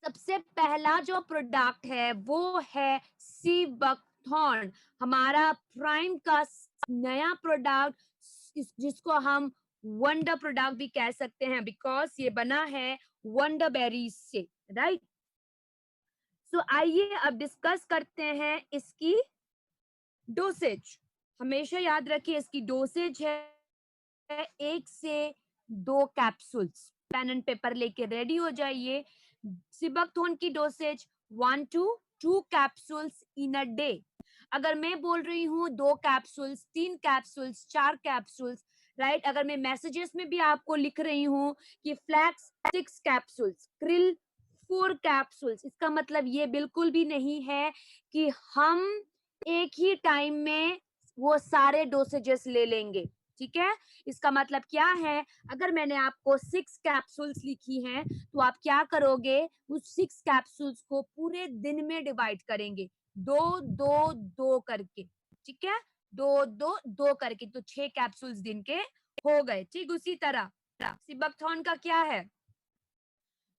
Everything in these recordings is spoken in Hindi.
सबसे पहला जो प्रोडक्ट है वो है सीबकथॉर्न, हमारा प्राइम का नया प्रोडक्ट, जिसको हम वंडर प्रोडक्ट भी कह सकते हैं, बिकॉज ये बना है वंडर बेरीज से, राइट। सो आइए अब डिस्कस करते हैं इसकी डोसेज। हमेशा याद रखिए इसकी डोसेज है 1 से 2 कैप्सूल्स। पेन एंड पेपर लेके रेडी हो जाइए। सिबकथोन की dosage 1 to 2 capsules in a day. अगर मैं बोल रही हूँ 2 कैप्सूल्स, 3 कैप्सूल्स, 4 कैप्सूल्स, राइट। अगर मैं मैसेजेस में भी आपको लिख रही हूँ कि फ्लैक्स 6 कैप्सूल्स, क्रिल 4 कैप्सूल्स, इसका मतलब ये बिल्कुल भी नहीं है कि हम एक ही टाइम में वो सारे डोसेजेस ले लेंगे, ठीक है। इसका मतलब क्या है, अगर मैंने आपको 6 कैप्सूल्स लिखी हैं तो आप क्या करोगे, उस 6 कैप्सूल्स को पूरे दिन में डिवाइड करेंगे, 2 2 2 करके, ठीक है। 2 2 2 करके, तो 6 कैप्सूल्स दिन के हो गए। ठीक उसी तरह सिबकथॉर्न का क्या है,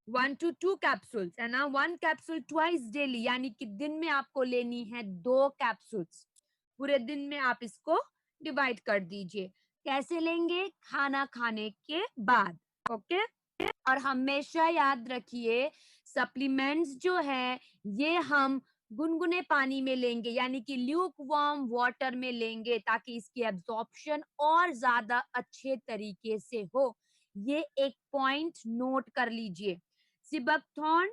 1 to 2 कैप्सूल्स है ना, 1 कैप्सूल ट्वाइस डेली, यानी कि दिन में आपको लेनी है 2 कैप्सूल्स। पूरे दिन में आप इसको डिवाइड कर दीजिए। कैसे लेंगे, खाना खाने के बाद, ओके। और हमेशा याद रखिए सप्लीमेंट्स जो है ये हम गुनगुने पानी में लेंगे, यानी कि ल्यूक वार्म वाटर में लेंगे, ताकि इसकी एब्जॉर्प्शन और ज्यादा अच्छे तरीके से हो। ये एक पॉइंट नोट कर लीजिए। सिबकथॉर्न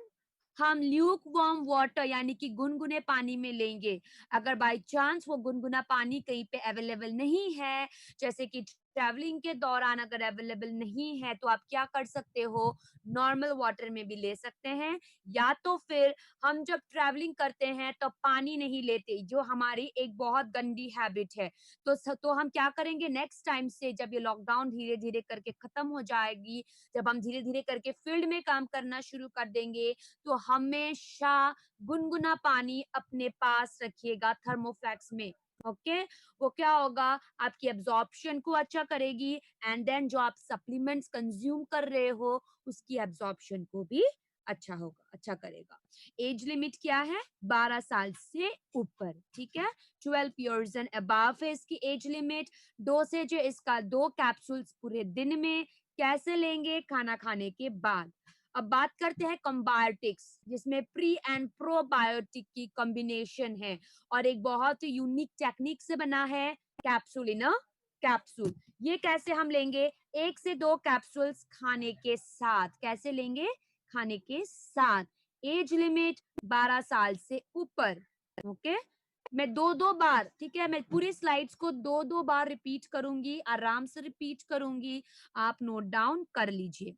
हम ल्यूक वार्म वाटर यानी कि गुनगुने पानी में लेंगे। अगर बाय चांस वो गुनगुना पानी कहीं पे अवेलेबल नहीं है, जैसे कि ट्रैवलिंग के दौरान अगर अवेलेबल नहीं है, तो आप क्या कर सकते हो, नॉर्मल वाटर में भी ले सकते हैं। या तो फिर हम जब ट्रैवलिंग करते हैं तो पानी नहीं लेते, जो हमारी एक बहुत गंदी हैबिट है। तो हम क्या करेंगे, नेक्स्ट टाइम से जब ये लॉकडाउन धीरे धीरे करके खत्म हो जाएगी, जब हम धीरे धीरे करके फील्ड में काम करना शुरू कर देंगे, तो हमेशा गुनगुना पानी अपने पास रखिएगा थर्मोफ्लैक्स में, ओके। वो क्या होगा, आपकी एब्जॉर्प्शन को अच्छा करेगी, एंड देन जो आप सप्लीमेंट्स कंज्यूम कर रहे हो उसकी एब्जॉर्प्शन को भी अच्छा होगा, अच्छा करेगा। एज लिमिट क्या है, 12 साल से ऊपर, ठीक है। 12 इयर्स एंड अबव है इसकी एज लिमिट। डोसेज है इसका 2 कैप्सूल्स पूरे दिन में। कैसे लेंगे, खाना खाने के बाद। अब बात करते हैं कंबायोटिक्स, जिसमें प्री एंड प्रोबायोटिक की कॉम्बिनेशन है, और एक बहुत ही यूनिक टेक्निक से बना है, कैप्सूल इन अ कैप्सूल। ये कैसे हम लेंगे, 1 से 2 कैप्सूल्स खाने के साथ। कैसे लेंगे, खाने के साथ। एज लिमिट 12 साल से ऊपर, ओके। मैं 2 2 बार, ठीक है, मैं पूरी स्लाइड्स को 2 2 बार रिपीट करूंगी, आराम से रिपीट करूंगी, आप नोट डाउन कर लीजिए।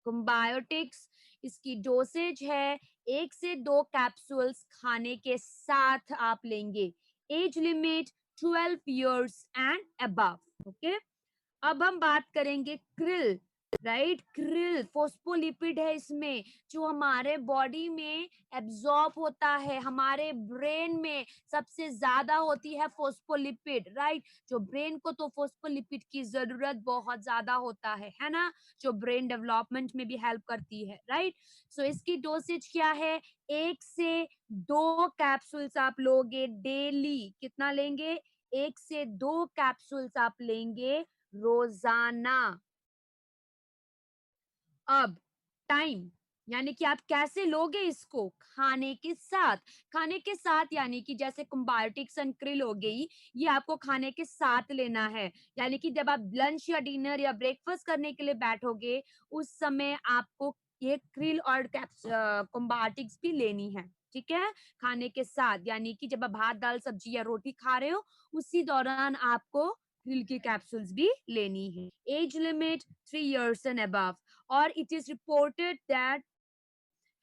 कंबायोटिक्स, इसकी डोसेज है 1 से 2 कैप्सूल्स खाने के साथ आप लेंगे। As limit 12 years and above, okay. अब हम बात करेंगे क्रिल, राइट। क्रिल फोस्फोलिपिड है इसमें, जो हमारे बॉडी में एब्जॉर्ब होता है। हमारे ब्रेन में सबसे ज्यादा होती है फोस्फोलिपिड, राइट। जो ब्रेन को तो फोस्फोलिपिड की जरूरत बहुत ज्यादा होता है ना, जो ब्रेन डेवलपमेंट में भी हेल्प करती है, राइट। सो इसकी डोसेज क्या है, 1 से 2 कैप्सूल्स आप लोगे डेली। कितना लेंगे, 1 से 2 कैप्सूल्स आप लेंगे रोजाना। अब टाइम, यानी कि आप कैसे लोगे इसको, खाने के साथ। खाने के साथ यानी कि जैसे कुम्बायोटिक्स एंड क्रिल हो गई, ये आपको खाने के साथ लेना है। यानी कि जब आप लंच या डिनर या ब्रेकफास्ट करने के लिए बैठोगे, उस समय आपको ये क्रिल और कुम्बायोटिक्स भी लेनी है, ठीक है, खाने के साथ। यानी कि जब आप भात दाल सब्जी या रोटी खा रहे हो, उसी दौरान आपको क्रिल की कैप्सूल्स भी लेनी है। Age limit 3 years and above. और इट इज रिपोर्टेड दैट,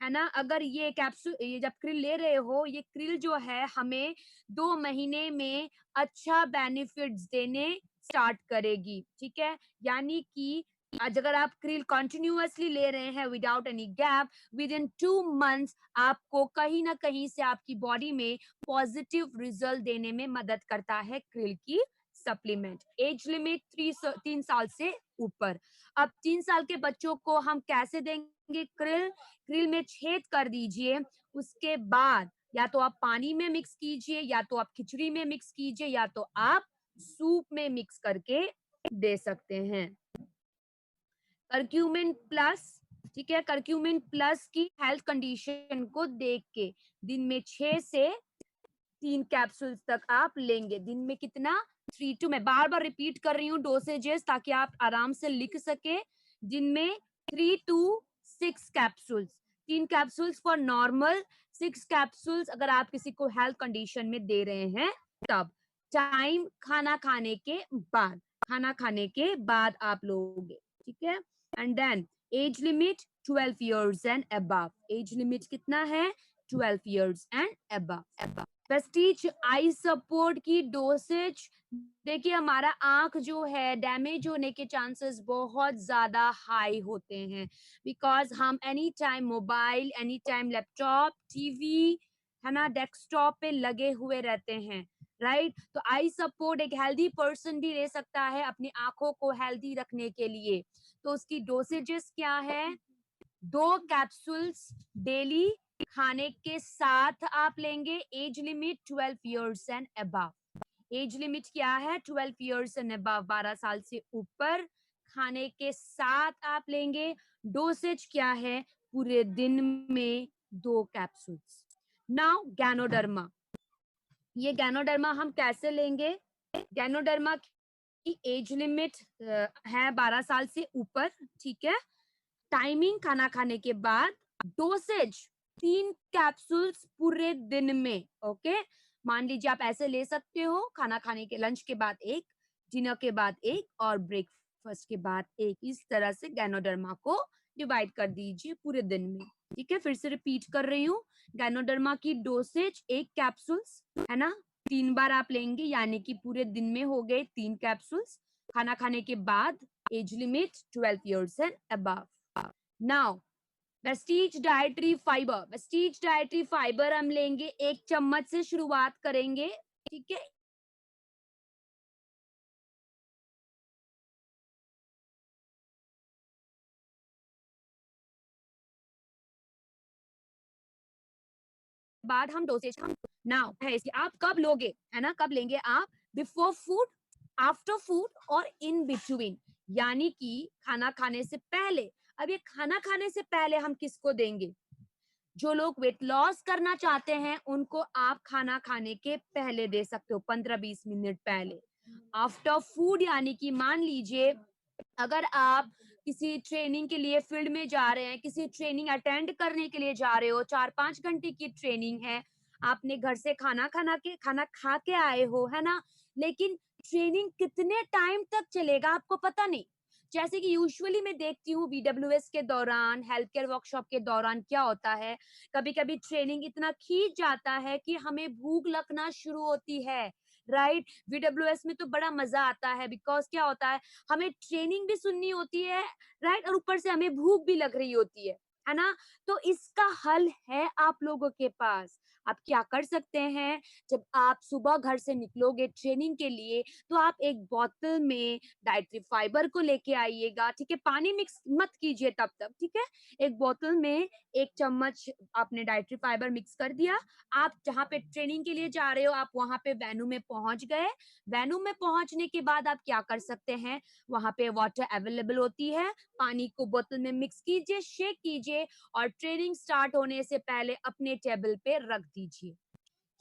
है ना, अगर ये कैप्सूल, ये जब क्रिल ले रहे हो, ये क्रिल जो है हमें 2 महीने में अच्छा बेनिफिट्स देने स्टार्ट करेगी, ठीक है। यानी कि आज अगर आप क्रिल कंटिन्यूअसली ले रहे हैं without any gap, with in 2 months आपको कहीं ना कहीं से आपकी बॉडी में पॉजिटिव रिजल्ट देने में मदद करता है क्रिल की सप्लीमेंट। एज लिमिट 3 साल से ऊपर। अब 3 साल के बच्चों को हम कैसे देंगे krill, krill में छेद कर दीजिए। उसके बाद या तो आप पानी में मिक्स कीजिए, या तो आप खिचड़ी में मिक्स कीजिए, या तो आप सूप में मिक्स करके दे सकते हैं। करक्यूमिन प्लस, ठीक है, करक्यूमिन प्लस की हेल्थ कंडीशन को देख के दिन में 6 से 3 कैप्सूल्स तक आप लेंगे। दिन में कितना? 3 टू, मैं बार बार रिपीट कर रही हूँ डोसेजेस ताकि आप आराम से लिख सके। दिन में 3 to 6 capsules, 3 capsules for normal, 6 capsules अगर आप किसी को हेल्थ कंडीशन में दे रहे हैं तब। टाइम खाना खाने के बाद, खाना खाने के बाद आप लोगे, ठीक है। And then age limit 12 years and above. Age limit कितना है? 12 years and above. Prestige eye support की डोसेज, देखिए हमारा आंख जो है डैमेज होने के चांसेस बहुत ज्यादा हाई होते हैं, बिकॉज हम any time mobile, any time laptop, TV, है ना, डेस्कटॉप पे लगे हुए रहते हैं, राइट। तो आई सपोर्ट एक हेल्दी पर्सन भी ले सकता है अपनी आंखों को हेल्दी रखने के लिए। तो उसकी डोसेजेस क्या है? 2 कैप्सूल्स डेली खाने के साथ आप लेंगे। As limit 12 years and above. Age limit क्या है? 12 इयर्स एंड अबव, 12 साल से ऊपर। खाने के साथ आप लेंगे। डोसेज क्या है? पूरे दिन में 2 कैप्सूल्स। नाउ गैनोडर्मा, ये गैनोडर्मा हम कैसे लेंगे? गैनोडर्मा की एज लिमिट है 12 साल से ऊपर, ठीक है। टाइमिंग खाना खाने के बाद, डोसेज 3 कैप्सूल्स पूरे दिन में, ओके। मान लीजिए आप ऐसे ले सकते हो, खाना खाने के, लंच के बाद 1, डिनर के बाद 1 और ब्रेकफास्ट के बाद 1। इस तरह से गैनोडर्मा को डिवाइड कर दीजिए पूरे दिन में, ठीक है। फिर से रिपीट कर रही हूँ, गैनोडर्मा की डोसेज 1 कैप्सूल्स, है ना, 3 बार आप लेंगे, यानी कि पूरे दिन में हो गए 3 कैप्सूल्स। खाना खाने के बाद, as limit 12 years and above. Now Vestige dietary fibre, Vestige dietary fibre हम लेंगे 1 चम्मच से शुरुआत करेंगे, ठीक है। बाद हम डोसेज, हम नाउ है इसकी, आप कब लोगे, है ना, कब लेंगे आप? बिफोर फूड, आफ्टर फूड और इन बिटवीन, यानी कि खाना खाने से पहले। अब ये खाना खाने से पहले हम किसको देंगे? जो लोग वेट लॉस करना चाहते हैं उनको आप खाना खाने के पहले दे सकते हो, 15-20 मिनट पहले। आफ्टर फूड यानी कि मान लीजिए अगर आप किसी ट्रेनिंग के लिए फील्ड में जा रहे हैं, किसी ट्रेनिंग अटेंड करने के लिए जा रहे हो, 4-5 घंटे की ट्रेनिंग है, आपने घर से खाना खा के आए हो, है ना, लेकिन ट्रेनिंग कितने टाइम तक चलेगा आपको पता नहीं। जैसे कि यूजुअली मैं देखती हूँ बीडब्ल्यूएस के दौरान, हेल्थ केयर वर्कशॉप के दौरान क्या होता है, कभी कभी ट्रेनिंग इतना खींच जाता है कि हमें भूख लगना शुरू होती है, राइट। बीडब्ल्यूएस में तो बड़ा मजा आता है, बिकॉज क्या होता है, हमें ट्रेनिंग भी सुननी होती है, राइट, और ऊपर से हमें भूख भी लग रही होती है ना। तो इसका हल है आप लोगों के पास। आप क्या कर सकते हैं, जब आप सुबह घर से निकलोगे ट्रेनिंग के लिए, तो आप एक बोतल में डाइटरी फाइबर को लेके आइएगा, ठीक है। पानी मिक्स मत कीजिए तब तक, ठीक है। एक बोतल में 1 चम्मच आपने डाइटरी फाइबर मिक्स कर दिया। आप जहाँ पे ट्रेनिंग के लिए जा रहे हो, आप वहां पे वेन्यू में पहुंच गए। वेन्यू में पहुंचने के बाद आप क्या कर सकते हैं, वहां पे वाटर अवेलेबल होती है, पानी को बोतल में मिक्स कीजिए, शेक कीजिए और ट्रेनिंग स्टार्ट होने से पहले अपने टेबल पे रख दीजिए।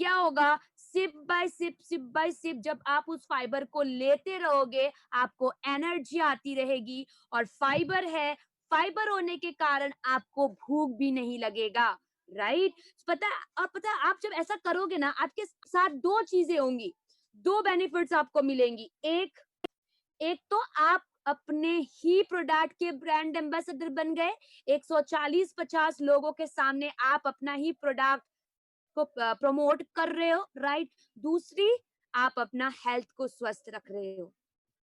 क्या होगा, sip by sip, sip by sip, जब आप उस फाइबर को लेते रहोगे आपको एनर्जी आती रहेगी, और फाइबर है, फाइबर होने के कारण आपको भूख भी नहीं लगेगा, राइट। पता आप जब ऐसा करोगे ना, आपके साथ 2 चीजें होंगी, 2 बेनिफिट्स आपको मिलेंगी। एक एक तो आप अपने ही प्रोडक्ट के ब्रांड एम्बेसडर बन गए, 140-50 लोगों के सामने आप अपना ही प्रोडक्ट को प्रमोट कर रहे हो, राइट। दूसरी, आप अपना हेल्थ को स्वस्थ रख रहे हो,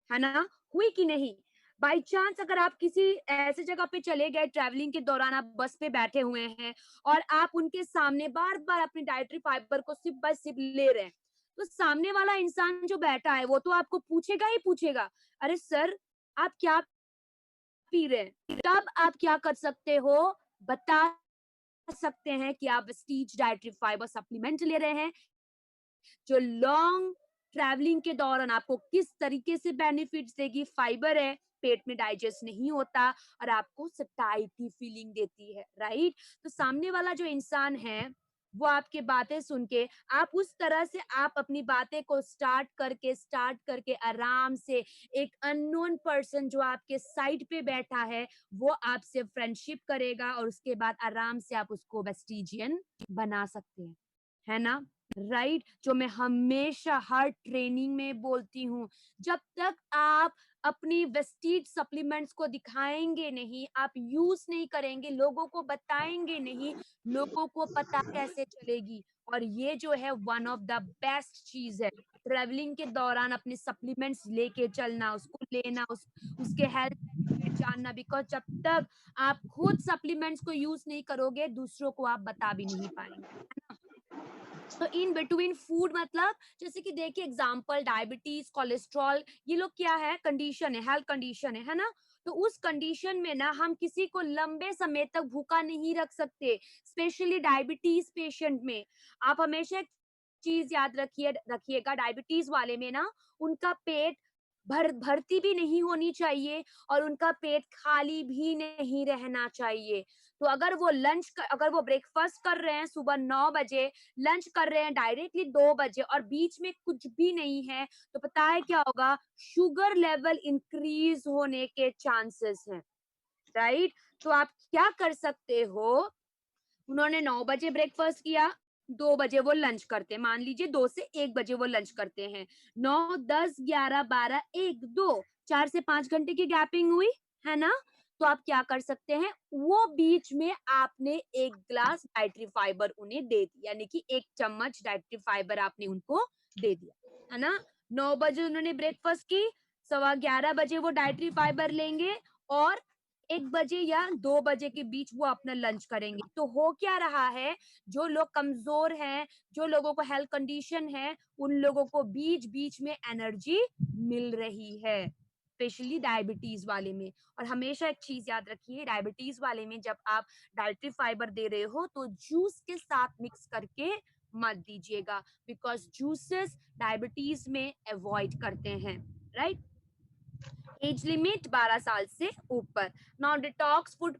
है ना। हुई कि नहीं? बाई चांस अगर आप किसी ऐसे जगह पे चले गए, ट्रैवलिंग के दौरान आप बस पे बैठे हुए हैं और आप उनके सामने बार बार अपनी डाइटरी फाइबर को सिप बाय सिप ले रहे हैं, तो सामने वाला इंसान जो बैठा है वो तो आपको पूछेगा ही पूछेगा, अरे सर, आप क्या पी रहे हैं, तब आप क्या कर सकते हो, बता सकते हैं कि आप वेस्टीज डाइटरी फाइबर सप्लीमेंट ले रहे हैं, जो लॉन्ग ट्रैवलिंग के दौरान आपको किस तरीके से बेनिफिट्स देगी। फाइबर है, पेट में डाइजेस्ट नहीं होता और आपको सटाइटी फीलिंग देती है, राइट। तो सामने वाला जो इंसान है वो आपके बातें सुन के, आप उस तरह से आप अपनी बातें को स्टार्ट करके आराम से एक अननोन पर्सन जो आपके साइड पे बैठा है वो आपसे फ्रेंडशिप करेगा और उसके बाद आराम से आप उसको वेस्टिजियन बना सकते हैं, है ना, राइट। जो मैं हमेशा हर ट्रेनिंग में बोलती हूँ, जब तक आप अपनी वेस्टीज सप्लीमेंट्स को दिखाएंगे नहीं, आप यूज नहीं करेंगे, लोगों को बताएंगे नहीं, लोगों को पता कैसे चलेगी। और ये जो है वन ऑफ द बेस्ट चीज है, ट्रेवलिंग के दौरान अपने सप्लीमेंट्स लेके चलना, उसको लेना, उसके हेल्थ बेनिफिट जानना। बिकॉज जब तक आप खुद सप्लीमेंट्स को यूज नहीं करोगे, दूसरों को आप बता भी नहीं पाएंगे, है ना। तो इन बिटवीन फूड मतलब, जैसे कि देखिए एग्जांपल, डायबिटीज, कोलेस्ट्रॉल, ये लोग क्या है, कंडीशन है, हेल्थ कंडीशन है ना। तो उस कंडीशन में ना हम किसी को लंबे समय तक भूखा नहीं रख सकते, स्पेशली डायबिटीज पेशेंट में। आप हमेशा एक चीज याद रखिएगा, डायबिटीज वाले में ना उनका पेट भरती भी नहीं होनी चाहिए और उनका पेट खाली भी नहीं रहना चाहिए। तो अगर वो ब्रेकफास्ट कर रहे हैं सुबह 9 बजे, लंच कर रहे हैं डायरेक्टली 2 बजे और बीच में कुछ भी नहीं है, तो पता है क्या होगा, शुगर लेवल इंक्रीज होने के चांसेस हैं, राइट। तो आप क्या कर सकते हो, उन्होंने 9 बजे ब्रेकफास्ट किया, 2 बजे वो लंच करते हैं, मान लीजिए 2 से 1 बजे वो लंच करते हैं, 9, 10, 11, 12, 1, 2, 4 से 5 घंटे की गैपिंग हुई, है ना। तो आप क्या कर सकते हैं, वो बीच में आपने 1 ग्लास डाइटरी फाइबर उन्हें दे दिया, यानी कि 1 चम्मच डाइटरी फाइबर आपने उनको दे दिया, है ना। 9 बजे उन्होंने ब्रेकफास्ट की, 11:15 बजे वो डाइटरी फाइबर लेंगे और 1 बजे या 2 बजे के बीच वो अपना लंच करेंगे। तो हो क्या रहा है, जो लोग कमजोर हैं, जो लोगों को हेल्थ कंडीशन है, उन लोगों को बीच बीच में एनर्जी मिल रही है, स्पेशली डायबिटीज वाले में। और हमेशा एक चीज याद रखिए, डायबिटीज वाले में जब आप डाइटरी फाइबर दे रहे हो तो जूस के साथ मिक्स करके मत दीजिएगा, बिकॉज जूसेस डायबिटीज में अवॉइड करते हैं, राइट। एज लिमिट 12 साल से ऊपर। नाउ डिटॉक्स फूड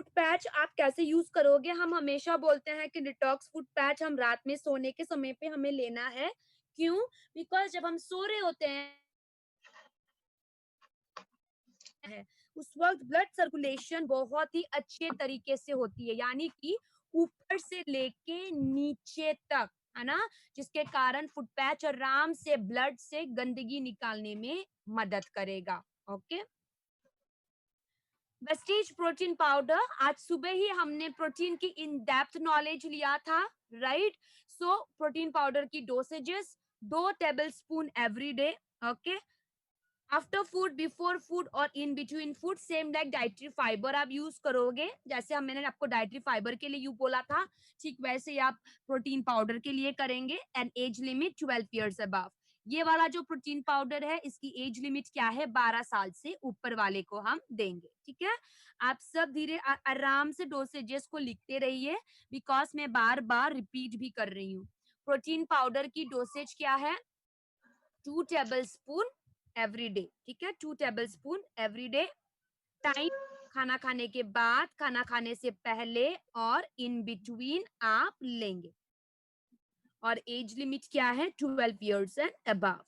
पैच आप कैसे यूज करोगे, हम हमेशा बोलते हैं कि डिटॉक्स फूड पैच हम रात में सोने के समय पे हमें लेना है। क्यों? बिकॉज जब हम सो रहे होते हैं उस वक्त ब्लड सर्कुलेशन बहुत ही अच्छे तरीके से होती है, यानी कि ऊपर से लेके नीचे तक, है ना, जिसके कारण फुट पैच आराम से ब्लड से गंदगी निकालने में मदद करेगा। ओके, वेस्टीज प्रोटीन पाउडर, आज सुबह ही हमने प्रोटीन की इन डेप्थ नॉलेज लिया था, राइट। सो प्रोटीन पाउडर की dosages 2 tablespoon every day. Okay, after food, before food और in between food, same like dietary fibre आप यूज करोगे, जैसे मैंने आपको डाइटरी फाइबर के लिए यू बोला था, ठीक वैसे ही आप प्रोटीन पाउडर के लिए करेंगे। And as limit 12 years above. ये वाला जो प्रोटीन पाउडर है इसकी एज लिमिट क्या है, 12 साल से ऊपर वाले को हम देंगे, ठीक है। आप सब धीरे आराम से डोसेजेस को लिखते रहिए, बिकॉज मैं बार बार रिपीट भी कर रही हूँ। प्रोटीन पाउडर की डोसेज क्या है, 2 टेबल स्पून एवरी डे, ठीक है, 2 tablespoon every day. Time, खाना खाने के बाद, खाना खाने से पहले और इन बिटवीन आप लेंगे। और एज लिमिट क्या है, 12 years and above.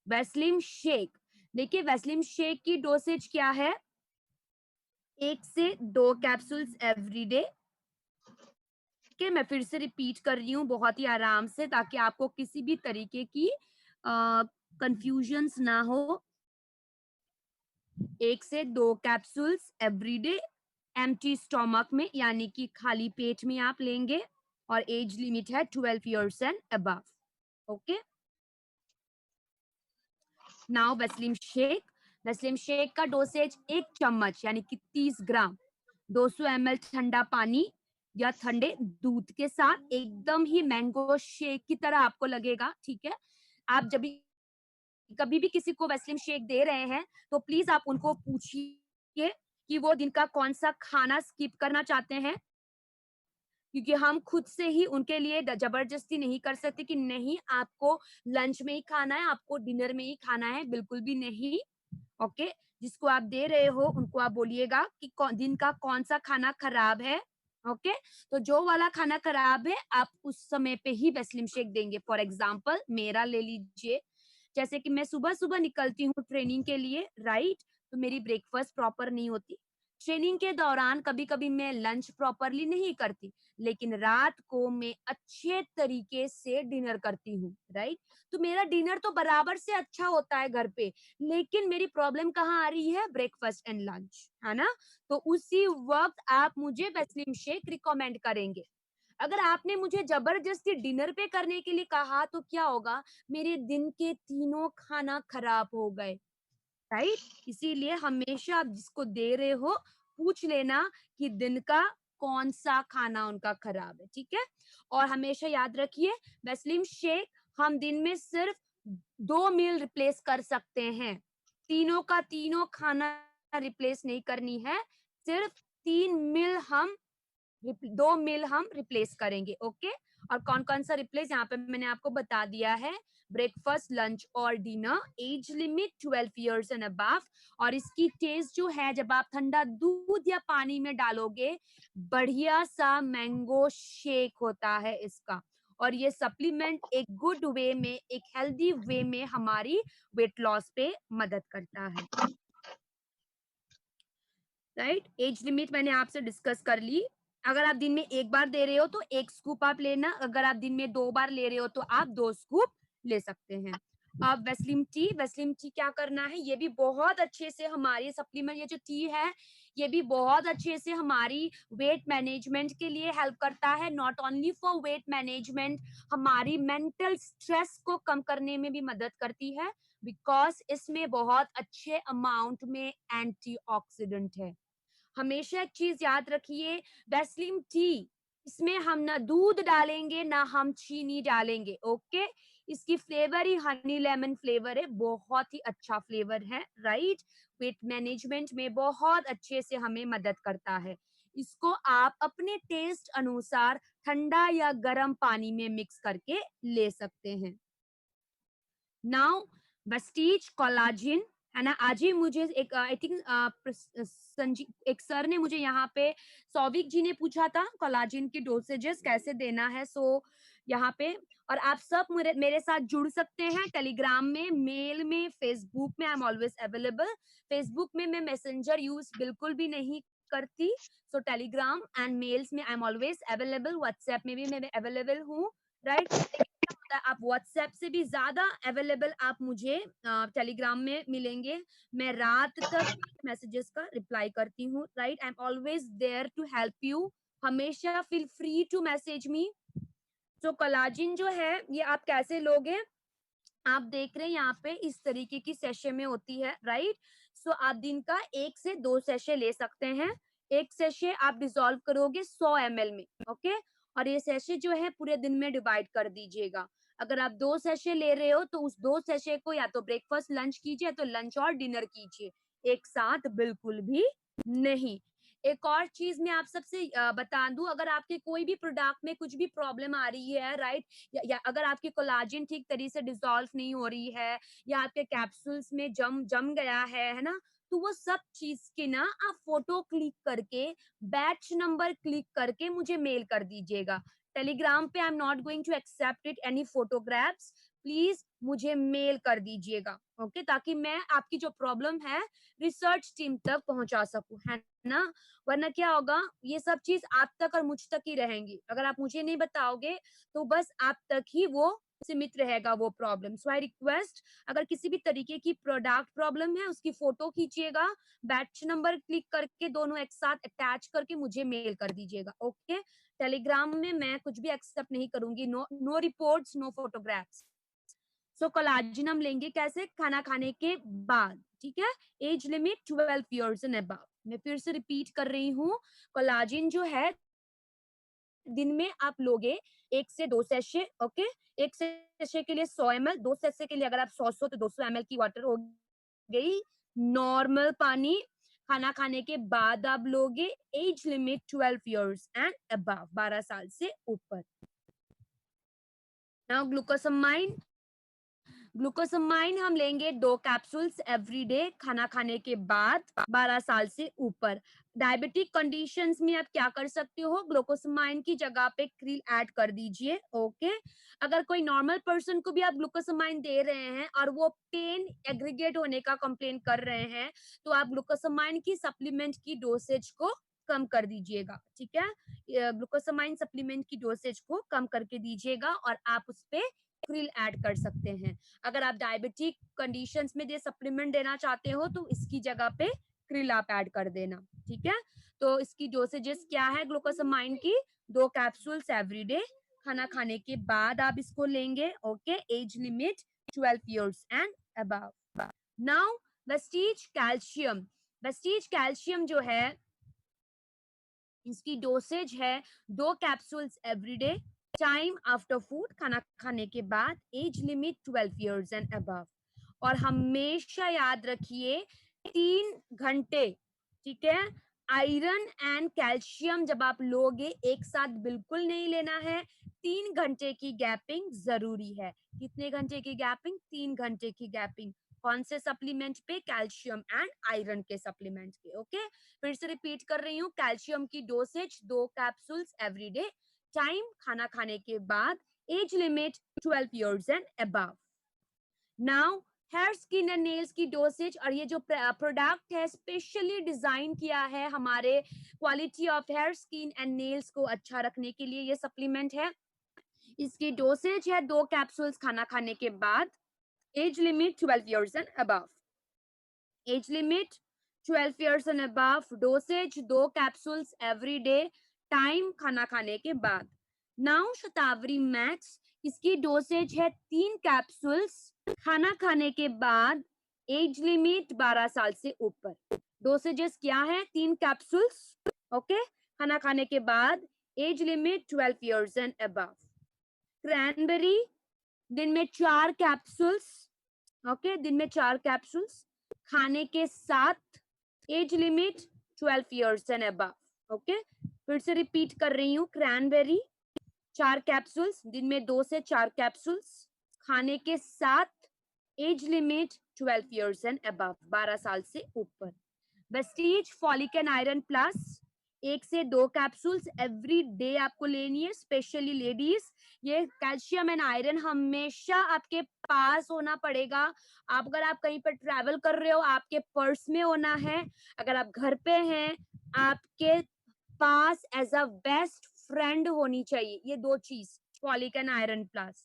Weslim shake, देखिए वेस्लिम शेक की डोसेज क्या है, 1 से 2 कैप्सूल्स एवरी डे। ठीक है, मैं फिर से रिपीट कर रही हूँ बहुत ही आराम से, ताकि आपको किसी भी तरीके की कंफ्यूजन्स ना हो। 1 से 2 capsules every day, empty stomach में, यानी कि खाली पेट में आप लेंगे। और एज लिमिट है 12 years and above. Okay, now Weslim shake का डोसेज 1 चम्मच यानी कि 30 ग्राम, 200 ml ठंडा पानी या ठंडे दूध के साथ, एकदम ही मैंगो शेक की तरह आपको लगेगा, ठीक है। आप जब कभी भी किसी को वेस्लिम शेक दे रहे हैं तो प्लीज आप उनको पूछिए कि वो दिन का कौन सा खाना स्किप करना चाहते हैं, क्योंकि हम खुद से ही उनके लिए जबरदस्ती नहीं कर सकते कि नहीं आपको लंच में ही खाना है, आपको डिनर में ही खाना है, बिल्कुल भी नहीं। ओके, जिसको आप दे रहे हो उनको आप बोलिएगा कि दिन का कौन सा खाना खराब है। ओके, तो जो वाला खाना खराब है आप उस समय पे ही वेस्लिम शेक देंगे। फॉर एग्जाम्पल मेरा ले लीजिए, जैसे कि मैं सुबह सुबह निकलती हूँ ट्रेनिंग के लिए, राइट, तो मेरी ब्रेकफास्ट प्रॉपर नहीं होती। ट्रेनिंग के दौरान कभी कभी मैं लंच प्रॉपरली नहीं करती, लेकिन रात को मैं अच्छे तरीके से डिनर करती हूँ, राइट। तो मेरा डिनर तो बराबर से अच्छा होता है घर पे, लेकिन मेरी प्रॉब्लम कहाँ आ रही है, ब्रेकफास्ट एंड लंच, है ना। तो उसी वक्त आप मुझे वेस्लिम शेक रिकमेंड करेंगे। अगर आपने मुझे जबरदस्ती डिनर पे करने के लिए कहा तो क्या होगा, मेरे दिन के तीनों खाना खराब हो गए, राइट। इसीलिए हमेशा आप जिसको दे रहे हो पूछ लेना कि दिन का कौन सा खाना उनका खराब है, ठीक है। और हमेशा याद रखिए, वेस्लिम शेक हम दिन में सिर्फ 2 मील रिप्लेस कर सकते हैं, तीनों का तीनों खाना रिप्लेस नहीं करनी है, सिर्फ 3 मील हम 2 मील हम रिप्लेस करेंगे। ओके, और कौन कौन सा रिप्लेस यहाँ पे मैंने आपको बता दिया है, ब्रेकफास्ट लंच और dinner, as limit 12 years and above. और इसकी टेस्ट जो है, जब आप ठंडा दूध या पानी में डालोगे, बढ़िया सा मैंगो शेक होता है इसका। और ये सप्लीमेंट एक गुड वे में, एक हेल्दी वे में हमारी वेट लॉस पे मदद करता है, राइट। एज लिमिट मैंने आपसे डिस्कस कर ली। अगर आप दिन में एक बार दे रहे हो तो 1 स्कूप आप लेना, अगर आप दिन में 2 बार ले रहे हो तो आप 2 स्कूप ले सकते हैं। अब वेस्लिम टी क्या करना है, ये भी बहुत अच्छे से हमारी सप्लीमेंट, ये जो टी है ये भी बहुत अच्छे से हमारी वेट मैनेजमेंट के लिए हेल्प करता है। Not only for weight management, हमारी मेंटल स्ट्रेस को कम करने में भी मदद करती है, बिकॉज इसमें बहुत अच्छे अमाउंट में एंटीऑक्सीडेंट है। हमेशा एक चीज याद रखिए, वेस्लिम टी, इसमें हम ना दूध डालेंगे ना हम चीनी डालेंगे। ओके, इसकी फ्लेवर ही हनी लेमन फ्लेवर है, बहुत ही अच्छा फ्लेवर है, राइट। वेट मैनेजमेंट में बहुत अच्छे से हमें मदद करता है। इसको आप अपने टेस्ट अनुसार ठंडा या गर्म पानी में मिक्स करके ले सकते हैं। नाउ वेस्टीज कोलाजिन, है ना। आज ही मुझे एक आई थिंक संजीव एक सर ने मुझे यहाँ पे, सौविक जी ने पूछा था कोलाजिन की डोसेजेस कैसे देना है। सो यहाँ पे, और आप सब मेरे साथ जुड़ सकते हैं टेलीग्राम में, मेल में, फेसबुक में, आई एम ऑलवेज अवेलेबल। फेसबुक में मैं मैसेंजर यूज बिल्कुल भी नहीं करती, सो टेलीग्राम एंड मेल्स में आई एम ऑलवेज अवेलेबल। व्हाट्सएप में भी मैं अवेलेबल हूँ, राइट। होता है, आप व्हाट्सएप से भी ज्यादा अवेलेबल आप मुझे टेलीग्राम में मिलेंगे। मैं रात तक मैसेजेस का रिप्लाई करती हूँ, right. I am always there to help you, हमेशा feel free to message me. तो कोलाजिन जो है ये आप कैसे लोगे, आप देख रहे हैं यहाँ पे इस तरीके की सेशे में होती है, राइट। सो आप दिन का 1 से 2 सेशे ले सकते हैं। एक सेशे आप डिसॉल्व करोगे 100 ml में, ओके। और ये सेशे जो है पूरे दिन में डिवाइड कर दीजिएगा। अगर आप 2 सेशे ले रहे हो तो उस 2 सेशे को या तो ब्रेकफास्ट लंच कीजिए, तो लंच और डिनर कीजिए, एक साथ बिल्कुल भी नहीं। एक और चीज मैं आप सबसे बता दूं, अगर आपके कोई भी प्रोडक्ट में कुछ भी प्रॉब्लम आ रही है, राइट, या अगर आपकी कोलाजन ठीक तरीके से डिसॉल्व नहीं हो रही है, या आपके कैप्सूल्स में जम जम गया है ना, तो वो सब चीज के ना आप फोटो क्लिक करके, बैच नंबर क्लिक करके मुझे मेल कर दीजिएगा। टेलीग्राम पे I am not going to accept it any photographs, please मुझे मेल कर दीजिएगा, ओके, ताकि मैं आपकी जो प्रॉब्लम है रिसर्च टीम तक पहुंचा सकूं, है ना। वरना क्या होगा, ये सब चीज आप तक और मुझ तक ही रहेंगी, अगर आप मुझे नहीं बताओगे तो बस आप तक ही वो सीमित रहेगा वो प्रॉब्लम। सो आई रिक्वेस्ट, अगर किसी भी तरीके की प्रोडक्ट प्रॉब्लम है उसकी फोटो खींचिएगा, बैच नंबर क्लिक करके दोनों एक साथ अटैच करके मुझे मेल कर दीजिएगा, ओके। टेलीग्राम में मैं कुछ भी एक्सेप्ट नहीं करूंगी, no no reports, no photographs. So collagen हम लेंगे कैसे, खाना खाने के बाद, ठीक है। Age limit 12 years and above. मैं फिर से रिपीट कर रही हूँ, कोलाजिन जो है दिन में आप लोगे 1 से 2 सैशे, ओके? 1 सैशे के लिए 100 ml, 2 सैशे के लिए अगर आप 100 तो 200 ml की वाटर हो गई। नॉर्मल पानी खाना खाने के बाद आप लोगे। As limit 12 years and above, 12 साल से ऊपर। Now glucosamine. ग्लूकोसामाइन हम लेंगे 2 कैप्सूल्स एवरी डे खाना खाने के बाद 12 साल से ऊपर। डायबिटिक कंडीशंस में आप क्या कर सकते हो, ग्लूकोसामाइन की जगह पे क्रिल ऐड कर दीजिए, ओके? अगर कोई नॉर्मल पर्सन को भी आप ग्लूकोसामाइन दे रहे हैं और वो पेन एग्रीगेट होने का कंप्लेन कर रहे हैं, तो आप ग्लूकोसामाइन की सप्लीमेंट की डोसेज को कम कर दीजिएगा, ठीक है? ग्लूकोसामाइन सप्लीमेंट की डोसेज को कम करके दीजिएगा और आप उस पे क्रिल ऐड कर सकते हैं। अगर आप डायबिटिक कंडीशंस में ये सप्लीमेंट देना चाहते हो तो इसकी जगह पे क्रिल आप ऐड कर देना, ठीक है? तो इसकी डोसेजेस क्या है ग्लूकोसामाइन की? 2 कैप्सूल्स एवरी डे खाना खाने के बाद आप इसको लेंगे, okay? As limit 12 years and above. Now Vestige calcium. Vestige calcium जो है इसकी डोसेज है 2 capsules every day, time after food, खाना खाने के बाद, as limit 12 years and above. और हमेशा याद रखिए 3 घंटे, ठीक है? आयरन एंड कैल्शियम जब आप लोगे एक साथ बिल्कुल नहीं लेना है। 3 घंटे की गैपिंग जरूरी है। कितने घंटे की गैपिंग? 3 घंटे की गैपिंग। कौन से सप्लीमेंट पे? कैल्शियम एंड आयरन के सप्लीमेंट के, ओके? फिर से रिपीट कर रही हूँ, कैल्शियम की dosage 2 capsules every day, time खाना खाने के बाद, as limit 12 years and above. Now here skin and nails की डोसेज, और ये जो प्रोडक्ट है स्पेशली डिजाइन किया है हमारे quality of hair skin and nails को अच्छा रखने के लिए, ये सप्लीमेंट है। इसकी डोसेज है 2 कैप्सूल्स खाना खाने के बाद, as limit 12 years and above. Age limit 12 years and above, dosage 2 capsules every day, time खाना खाने के बाद। नाउ शतावरी मैक्स, इसकी डोसेज है 3 कैप्सूल्स खाना खाने के बाद, एज लिमिट 12 साल से ऊपर। डोसेजेस क्या है? 3 कैप्सूल्स, ओके, खाना खाने के बाद, as limit 12 years and above. Cranberry, दिन में 4 कैप्सूल्स, ओके, दिन में 4 कैप्सूल्स खाने के साथ, as limit 12 years and above, okay? फिर से रिपीट कर रही हूँ, क्रैनबेरी 4 कैप्सूल्स, दिन में 2 से 4 कैप्सूल्स खाने के साथ, as limit 12 years and above, 12 साल से ऊपर। Vestige folic and iron plus 1 से 2 कैप्सूल्स एवरी डे आपको लेनी है, स्पेशली लेडीज। ये कैल्शियम एंड आयरन हमेशा आपके पास होना पड़ेगा। अगर आप कहीं पर ट्रैवल कर रहे हो, आपके पर्स में होना है। अगर आप घर पे हैं, आपके पास एज अ बेस्ट फ्रेंड होनी चाहिए ये 2 चीज, folic and iron plus,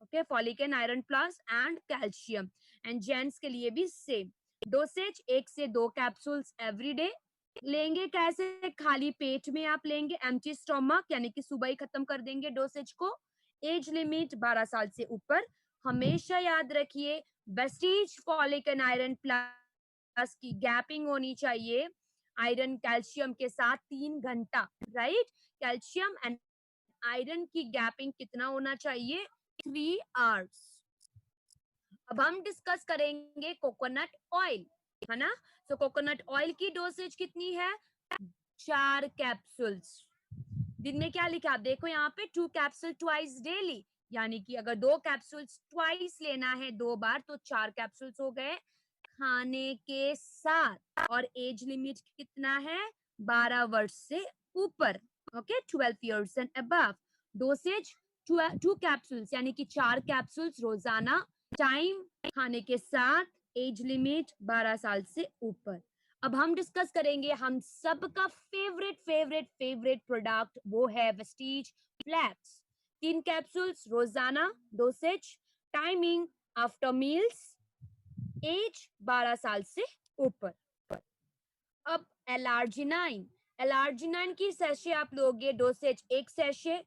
okay? Folic and iron plus and calcium. And gents के लिए भी सेम डोसेज, 1 से 2 कैप्सूल्स एवरी डे लेंगे। कैसे? खाली पेट में आप लेंगे, एम्प्टी स्टोमक, यानी कि सुबह ही खत्म कर देंगे डोसेज को। एज लिमिट 12 साल से ऊपर। हमेशा याद रखिए Vestige folic and iron plus की गैपिंग होनी चाहिए आयरन कैल्शियम के साथ 3 घंटा, राइट? कैल्शियम एंड आयरन की गैपिंग कितना होना चाहिए? 3 आवर्स। अब हम डिस्कस करेंगे कोकोनट ऑयल, है ना? तो कोकोनट ऑयल की डोसेज कितनी है? 4 कैप्सूल्स। दिन में क्या लिखा आप देखो यहाँ पे, 2 कैप्सूल ट्वाइस डेली, यानी कि अगर 2 कैप्सूल्स ट्वाइस लेना है 2 बार तो 4 कैप्सूल्स हो गए खाने के साथ। और एज लिमिट कितना है? 12 वर्ष से ऊपर, okay? 12 years and above. Dosage 2 capsules, यानी कि 4 कैप्सूल्स रोजाना, टाइम खाने के साथ, एज लिमिट 12 साल से ऊपर। अब हम डिस्कस करेंगे हम सबका फेवरेट फेवरेट फेवरेट प्रोडक्ट, वो है वेस्टीज फ्लैक्स। 3 कैप्सूल्स रोजाना, dosage, timing after meals, age 12 साल से ऊपर। अब एलार्जिनाइन, एलार्जिनाइन की सैशे आप लोगे, डोसेज 1 सैशे,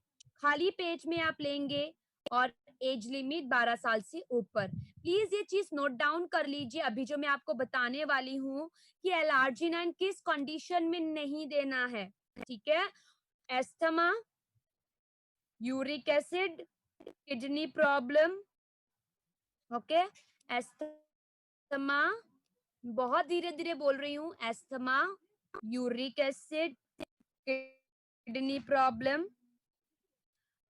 खाली पेट में आप लेंगे और एज लिमिट 12 साल से ऊपर। प्लीज ये चीज नोट डाउन कर लीजिए अभी जो मैं आपको बताने वाली हूँ कि एलार्जिनाइन किस कंडीशन में नहीं देना है, ठीक है? Asthma, uric acid, kidney problem, okay, asthma, बहुत धीरे धीरे बोल रही हूँ, asthma, uric acid, kidney problem.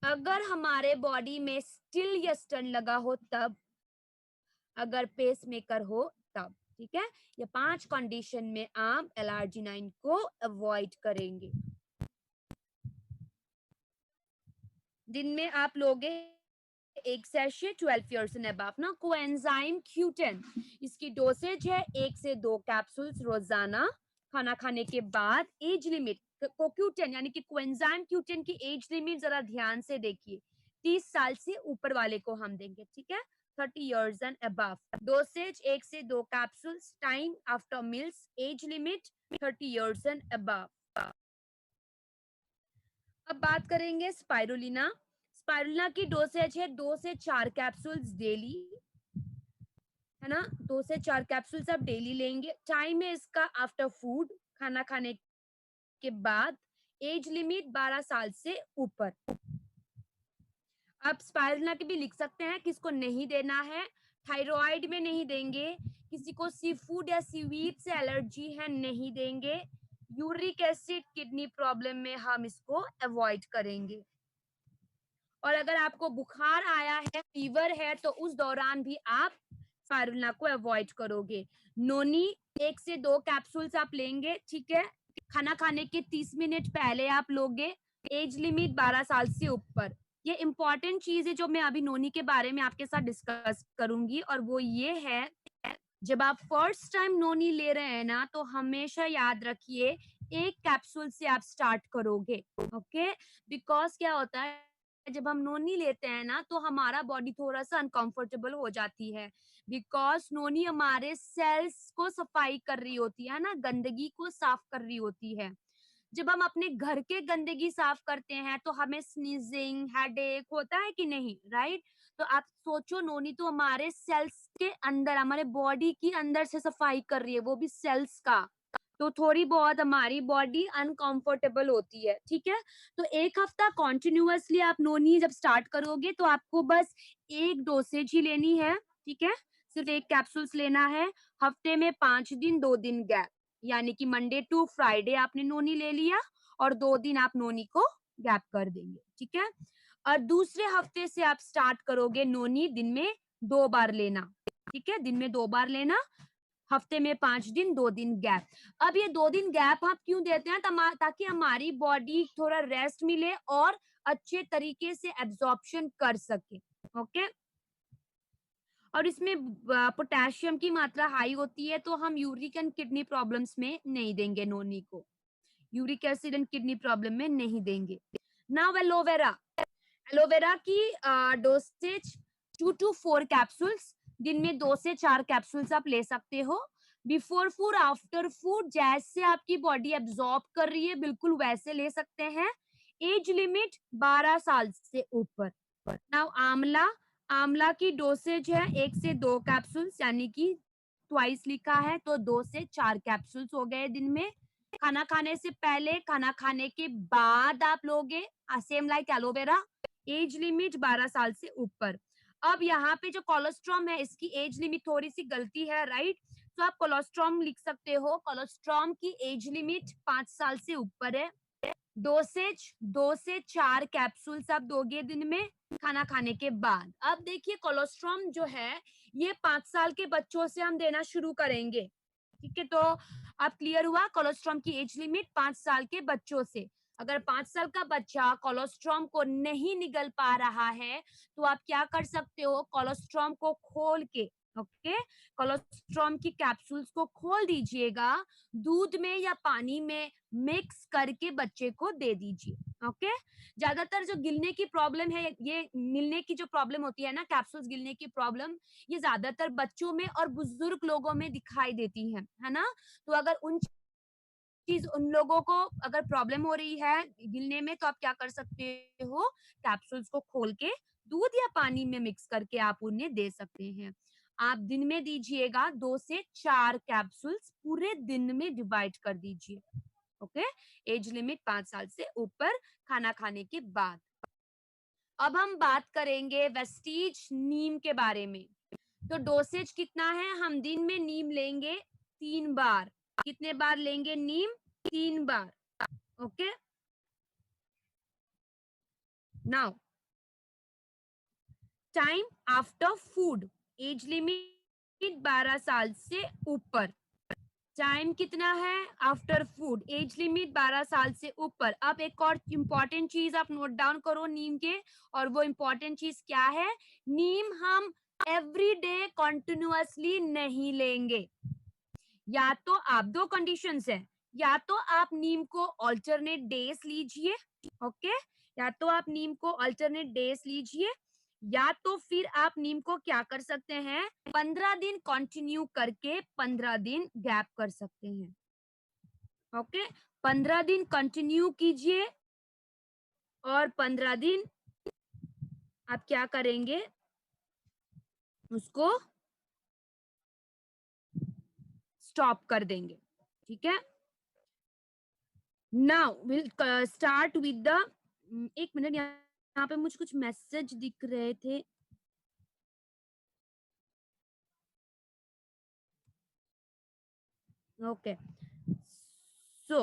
अगर हमारे बॉडी में स्टिल या स्टन लगा हो तब, अगर पेस मेकर हो तब, ठीक है। ये 5 कंडीशन में आप LRG9 को अवॉइड करेंगे। दिन में आप लोगे एक सैशे 12 इयर्स एंड अबव ना। कोएंजाइम Q10, इसकी डोसेज है 1 से 2 कैप्सूल्स रोजाना खाना खाने के बाद। एज लिमिट को Q10 यानी कि कोएंजाइम Q10 की एज लिमिट जरा ध्यान से देखिए, 30 साल से ऊपर वाले को हम देंगे, ठीक है, 30 इयर्स एंड अबव। डोसेज 1 से 2 capsules, time after meals, age limit 30 years and above. अब बात करेंगे स्पाइरुलिना। स्पाइरुलिना की डोसेज है 2 से 4 कैप्सूल्स डेली, है ना, 2 से 4 कैप्सूल्स आप डेली लेंगे। टाइम है इसका आफ्टर फूड, खाना खाने के बाद। एज लिमिट 12 साल से ऊपर। आप स्पाइरुलिना के भी लिख सकते हैं, किसको नहीं देना है, थायराइड में नहीं देंगे, किसी को सी फूड या सीवीड से एलर्जी है नहीं देंगे, यूरिक एसिड किडनी प्रॉब्लम में हम इसको अवॉइड करेंगे। और अगर आपको बुखार आया है, फीवर है, तो उस दौरान भी आप स्पाइरुलिना को अवॉइड करोगे। नोनी 1 से 2 कैप्सूल्स आप लेंगे, ठीक है, खाना खाने के 30 मिनट पहले आप लोगे। एज लिमिट 12 साल से ऊपर। ये इंपॉर्टेंट चीज है जो मैं अभी नोनी के बारे में आपके साथ डिस्कस करूंगी, और वो ये है, जब आप फर्स्ट टाइम नोनी ले रहे हैं ना, तो हमेशा याद रखिए 1 कैप्सूल से आप स्टार्ट करोगे, ओके। बिकॉज क्या होता है, जब हम नोनी लेते हैं ना, तो हमारा बॉडी थोड़ा सा अनकंफर्टेबल हो जाती है, बिकॉज नोनी हमारे सेल्स को सफाई कर रही होती है ना, गंदगी को साफ कर रही होती है। जब हम अपने घर के गंदगी साफ करते हैं तो हमें स्नीजिंग, हेडेक होता है कि नहीं, राइट। तो आप सोचो, नोनी तो हमारे सेल्स के अंदर, हमारे बॉडी की अंदर से सफाई कर रही है, वो भी सेल्स का। तो थोड़ी बहुत हमारी बॉडी अनकंफर्टेबल होती है, ठीक है। तो 1 हफ्ता कॉन्टिन्यूअसली आप नोनी जब स्टार्ट करोगे, तो आपको बस 1 डोसेज ही लेनी है, ठीक है, सिर्फ 1 कैप्सूल्स लेना है। हफ्ते में 5 दिन, 2 दिन गैप, यानी कि मंडे टू फ्राइडे आपने नोनी ले लिया, और 2 दिन आप नोनी को गैप कर देंगे, ठीक है। और दूसरे हफ्ते से आप स्टार्ट करोगे नोनी दिन में 2 बार लेना, ठीक है, दिन में 2 बार लेना, हफ्ते में 5 दिन, 2 दिन गैप। अब ये 2 दिन गैप आप क्यों देते हैं, ताकि हमारी बॉडी थोड़ा रेस्ट मिले और अच्छे तरीके से एब्जॉर्प्शन कर सके, ओके। और इसमें पोटेशियम की मात्रा हाई होती है, तो हम यूरिक एंड किडनी प्रॉब्लम्स में नहीं देंगे नोनी को, uric acid and kidney problem में नहीं देंगे। Now aloe vera. एलोवेरा की डोसेज 2 टू 4 कैप्सूल्स, दिन में 2 से 4 कैप्सूल्स आप ले सकते हो। बिफोर फूड, आफ्टर फूड, जैसे आपकी बॉडी एब्जॉर्ब कर रही है बिल्कुल वैसे ले सकते हैं। एज लिमिट 12 साल से ऊपर। नाउ आंवला। आंवला की डोसेज है 1 से 2 कैप्सूल्स, यानी कि ट्वाइस लिखा है, तो 2 से 4 कैप्सूल्स हो गए दिन में। खाना खाने से पहले, खाना खाने के बाद आप लोगे, same like aloe vera. As limit 12 साल से ऊपर। अब यहाँ पे जो कोलोस्ट्रॉम है, इसकी एज लिमिट थोड़ी सी गलती है, राइट। तो आप कोलोस्ट्रॉम लिख सकते हो, कोलोस्ट्रॉम की एज लिमिट 5 साल से ऊपर है। डोसेज 2 से 4 कैप्सूल्स आप दोगे दिन में खाना खाने के बाद। अब देखिए, कोलोस्ट्रॉम जो है ये 5 साल के बच्चों से हम देना शुरू करेंगे, ठीक है। तो आप क्लियर हुआ, कोलोस्ट्रॉम की एज लिमिट 5 साल के बच्चों से। अगर 5 साल का बच्चा कोलोस्ट्रॉम को नहीं निगल पा रहा है, तो आप क्या कर सकते हो, कोलोस्ट्रॉम को खोल के, ओके, कोलोस्ट्रॉम की कैप्सूल्स को खोल दीजिएगा, दूध में या पानी में मिक्स करके बच्चे को दे दीजिए, ओके। ज्यादातर जो गिलने की प्रॉब्लम है, ये मिलने की जो प्रॉब्लम होती है ना, कैप्सूल्स गिलने की प्रॉब्लम, ये ज्यादातर बच्चों में और बुजुर्ग लोगों में दिखाई देती है ना। तो अगर उन लोगों को अगर प्रॉब्लम हो रही है गिलने में, तो आप क्या कर सकते हो, कैप्सूल्स को खोल के दूध या पानी में मिक्स करके आप उन्हें दे सकते हैं। आप दिन में दीजिएगा 2 से 4 कैप्सूल्स, पूरे दिन में डिवाइड कर दीजिए, ओके। एज लिमिट 5 साल से ऊपर, खाना खाने के बाद। अब हम बात करेंगे वेस्टीज नीम के बारे में। तो डोसेज कितना है, हम दिन में नीम लेंगे 3 बार। कितने बार लेंगे नीम? 3 बार। Okay, now time after food, age limit 12 साल से ऊपर। टाइम कितना है आफ्टर फूड, एज लिमिट 12 साल से ऊपर। अब एक और इम्पॉर्टेंट चीज आप नोट डाउन करो नीम के, और वो इम्पॉर्टेंट चीज क्या है? नीम हम एवरी डे कंटिन्यूअसली नहीं लेंगे। या तो आप, दो कंडीशंस है, या तो आप नीम को ऑल्टरनेट डेज लीजिए, ओके, या तो आप नीम को ऑल्टरनेट डेज लीजिए, या तो फिर आप नीम को क्या कर सकते हैं, 15 दिन कंटिन्यू करके 15 दिन गैप कर सकते हैं। ओके, 15 दिन कंटिन्यू कीजिए और 15 दिन आप क्या करेंगे, उसको स्टॉप कर देंगे। ठीक है, now will start with the, एक मिनट, यहाँ पे मुझे कुछ मैसेज दिख रहे थे। ओके, सो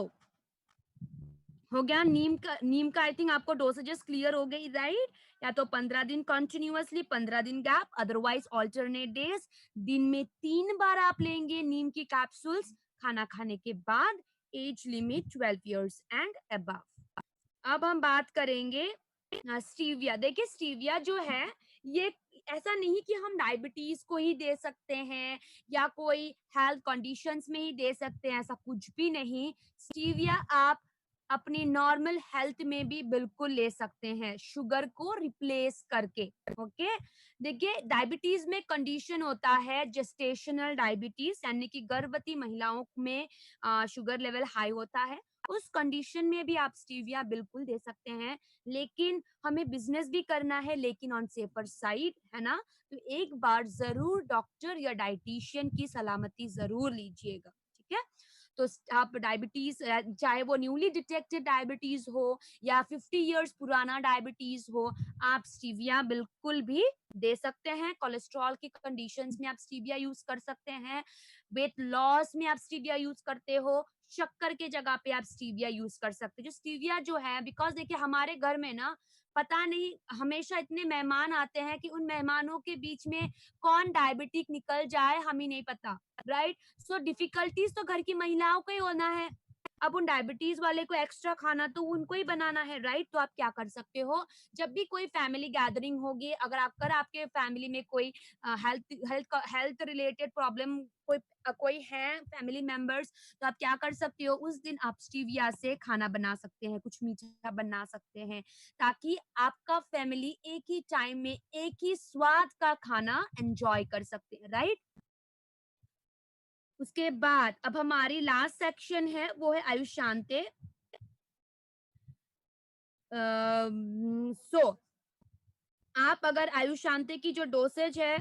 हो गया नीम का आई थिंक आपको डोसेजेस क्लियर हो गई, राइट? या तो 15 दिन कंटिन्यूअसली, 15 दिन गैप, अदरवाइज ऑल्टरनेट डेज। दिन में 3 बार आप लेंगे नीम की कैप्सूल्स खाना खाने के बाद, as limit 12 years and above. अब हम बात करेंगे स्टीविया। देखिए स्टीविया जो है, ये ऐसा नहीं कि हम डायबिटीज को ही दे सकते हैं या कोई हेल्थ कंडीशंस में ही दे सकते हैं, ऐसा कुछ भी नहीं। स्टीविया आप अपनी नॉर्मल हेल्थ में भी बिल्कुल ले सकते हैं, शुगर को रिप्लेस करके। ओके, देखिए डायबिटीज में कंडीशन होता है जेस्टेशनल डायबिटीज, यानी कि गर्भवती महिलाओं में शुगर लेवल हाई होता है। उस कंडीशन में भी आप स्टीविया बिल्कुल दे सकते हैं, लेकिन हमें बिजनेस भी करना है, लेकिन ऑन सेफर साइड, है ना? तो एक बार जरूर डॉक्टर या डाइटिशियन की सलामती जरूर लीजिएगा। ठीक है, तो आप डायबिटीज, चाहे वो न्यूली डिटेक्टेड डायबिटीज हो या 50 years पुराना डायबिटीज हो, आप स्टीविया बिल्कुल भी दे सकते हैं। कोलेस्ट्रॉल की कंडीशंस में आप स्टीविया यूज कर सकते हैं, वेट लॉस में आप स्टीविया यूज करते हो, शक्कर के जगह पे आप स्टीविया यूज कर सकते हो। जो स्टीविया जो है, बिकॉज देखिए हमारे घर में ना, पता नहीं, हमेशा इतने मेहमान आते हैं कि उन मेहमानों के बीच में कौन डायबिटिक निकल जाए हम ही नहीं पता, राइट? सो डिफिकल्टीज तो घर की महिलाओं को ही होना है। अब उन डायबिटीज वाले को एक्स्ट्रा खाना तो उनको ही बनाना है, राइट? तो आप क्या कर सकते हो, जब भी कोई फैमिली गैदरिंग होगी, अगर आपके फैमिली में कोई health health health related problem कोई है फैमिली मेंबर्स, तो आप क्या कर सकते हो, उस दिन आप स्टीविया से खाना बना सकते हैं, कुछ मीठा बना सकते हैं, ताकि आपका फैमिली एक ही टाइम में एक ही स्वाद का खाना एंजॉय कर सकते हैं, राइट? उसके बाद अब हमारी लास्ट सेक्शन है, वो है आयुष शांते। सो आप अगर आयुष शांति की जो डोसेज है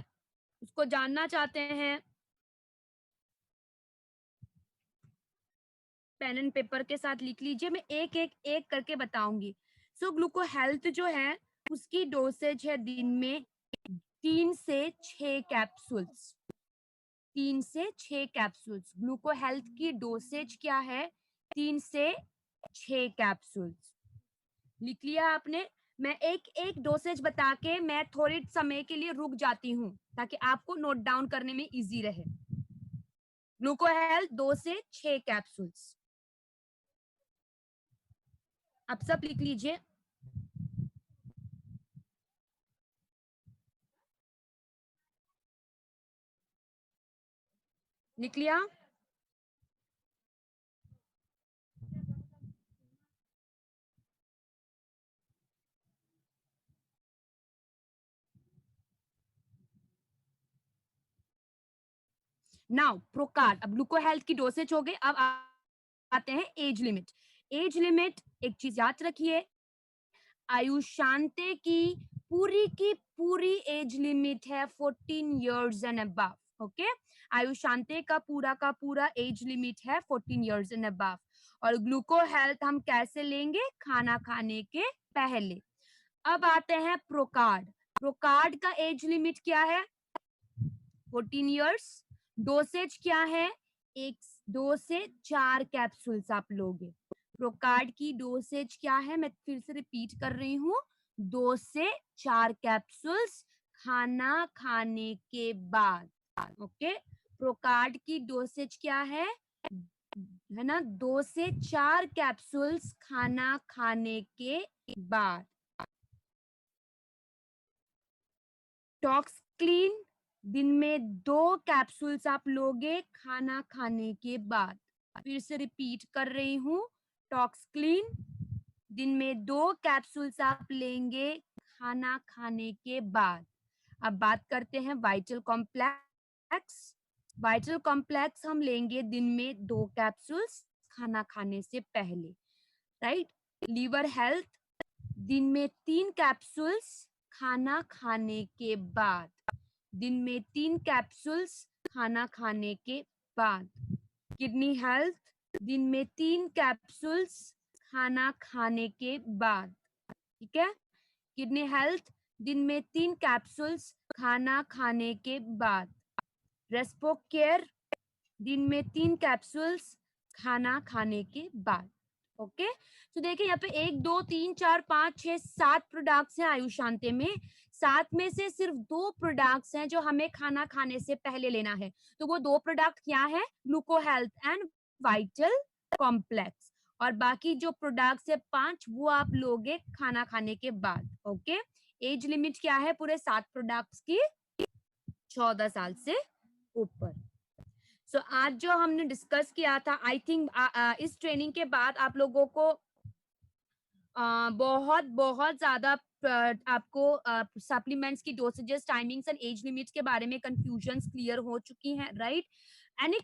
उसको जानना चाहते हैं, पेन एंड पेपर के साथ लिख लीजिए, मैं एक एक एक करके बताऊंगी। सो ग्लूको हेल्थ जो है, उसकी डोसेज है दिन में 3 से 6 कैप्सूल्स। 3 से 6 कैप्सूल्स ग्लूको हेल्थ की डोसेज क्या है, 3 से 6 कैप्सूल्स। लिख लिया आपने? मैं एक एक डोसेज बता के मैं थोड़े समय के लिए रुक जाती हूँ, ताकि आपको नोट डाउन करने में इजी रहे। ग्लूको हेल्थ 2 से 6 कैप्सूल्स, आप सब लिख लीजिए। लिख लिया? नाउ प्रोकार्ड, अब ग्लूको हेल्थ की डोसेज हो गई, अब आते हैं एज लिमिट। एज लिमिट, एक चीज याद रखिए, आयुष शांति की पूरी एज लिमिट है 14 years and above. Okay, Ayush Shanti का पूरा एज लिमिट है 14 years एंड अबव। और ग्लूको हेल्थ हम कैसे लेंगे, खाना खाने के पहले। अब आते हैं प्रोकार्ड। प्रोकार्ड का एज लिमिट क्या है? 14 इयर्स। डोसेज क्या है? 2 से 4 कैप्सूल्स आप लोगे। प्रोकार्ड की डोसेज क्या है? मैं फिर से रिपीट कर रही हूँ, 2 से 4 कैप्सूल्स खाना खाने के बाद। ओके, प्रोकार्ड की डोसेज क्या है ना? 2 से 4 कैप्सूल्स खाना खाने के बाद। टॉक्सक्लीन दिन में 2 कैप्सूल्स आप लोगे खाना खाने के बाद। फिर से रिपीट कर रही हूँ, टॉक्सक्लीन दिन में 2 कैप्सूल्स आप लेंगे खाना खाने के बाद। अब बात करते हैं वाइटल कॉम्प्लेक्स। वाइटल कॉम्प्लेक्स हम लेंगे दिन में 2 कैप्सूल्स खाना खाने से पहले, राइट। लीवर हेल्थ दिन में 3 कैप्सूल्स खाना खाने के बाद। दिन में 3 कैप्सूल्स खाना खाने के बाद। किडनी हेल्थ दिन में 3 कैप्सूल्स खाना खाने के बाद। ठीक है, किडनी हेल्थ दिन में 3 कैप्सूल्स खाना खाने के बाद। रेस्पो केयर दिन में 3 कैप्सूल्स खाना खाने के बाद। ओके, तो देखिए यहाँ पे 1 2 3 4 5 6 7 प्रोडक्ट्स हैं आयुषांते में। 7 में से सिर्फ 2 प्रोडक्ट्स हैं जो हमें खाना खाने से पहले लेना है। तो वो 2 प्रोडक्ट क्या है? ग्लूको हेल्थ एंड वाइटल कॉम्प्लेक्स। और बाकी जो प्रोडक्ट्स है 5 वो आप लोगे खाना खाने के बाद। ओके, एज लिमिट क्या है पूरे 7 प्रोडक्ट्स की? 14 साल से ऊपर। सो आज जो हमने डिस्कस किया था, आई थिंक इस ट्रेनिंग के बाद आप लोगों को बहुत बहुत ज्यादा आपको सप्लीमेंट्स की डोसेजेस, टाइमिंग्स एंड एज लिमिट्स के बारे में कंफ्यूजन्स क्लियर हो चुकी हैं, राइट? एनी